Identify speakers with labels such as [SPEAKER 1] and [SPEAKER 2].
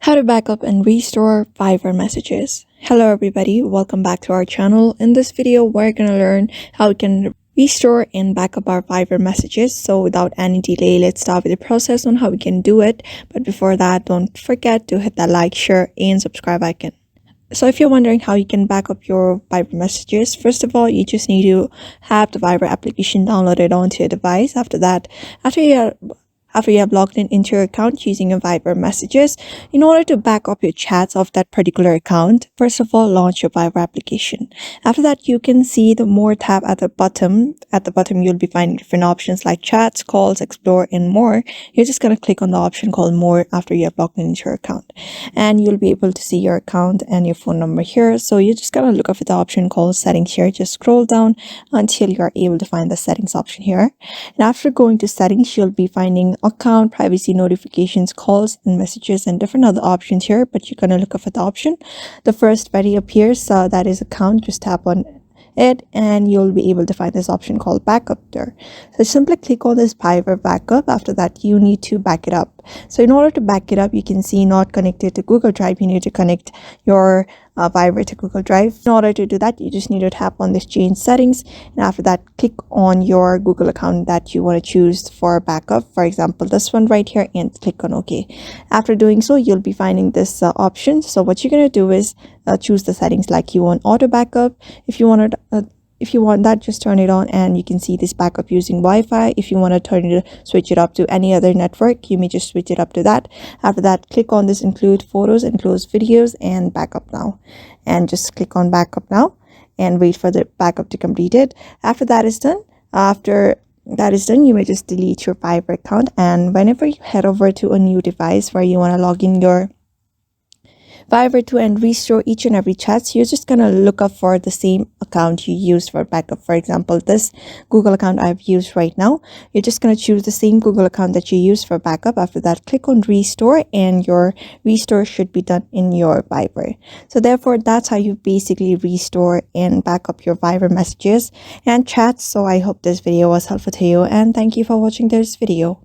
[SPEAKER 1] How to backup and restore Viber messages. Hello everybody, welcome back to our channel. In this video, we're going to learn how we can restore and backup our Viber messages. So without any delay, let's start with the process on how we can do it. But before that, don't forget to hit that like, share, and subscribe icon. So if you're wondering how you can back up your Viber messages, first of all, you just need to have the Viber application downloaded onto your device. After you have logged into your account using your Viber messages, in order to back up your chats of that particular account, first of all, launch your Viber application. After that, you can see the More tab at the bottom. At the bottom, you'll be finding different options like chats, calls, explore, and more. You're just going to click on the option called More after you have logged into your account. And you'll be able to see your account and your phone number here. So you're just going to look up for the option called Settings here. Just scroll down until you are able to find the Settings option here. And after going to Settings, you'll be finding account, privacy, notifications, calls, and messages, and different other options here. But you're going to look up for the option. The first very appears, that is account. Just tap on it and you'll be able to find this option called backup there. So simply click on this Viber backup. After that, you need to back it up. So in order to back it up, you can see not connected to Google Drive. You need to connect your Viber to Google Drive. In order to do that, you just need to tap on this change settings, and after that, click on your Google account that you want to choose for backup. For example, this one right here, and click on OK. After doing so, you'll be finding this option. So what you're going to do is choose the settings like you want auto backup. If you want that, just turn it on and you can see this backup using Wi-Fi. If you want to switch it up to any other network, you may just switch it up to that. After that, click on this include photos, enclose videos, and backup now. And just click on backup now and wait for the backup to complete it. After that is done, you may just delete your Viber account. And whenever you head over to a new device where you want to log in your Viber to and restore each and every chat, so you're just going to look up for the same account you used for backup. For example, this Google account I've used right now, you're just going to choose the same Google account that you used for backup. After that, click on restore and your restore should be done in your Viber. So therefore, that's how you basically restore and back up your Viber messages and chats. So I hope this video was helpful to you, and thank you for watching this video.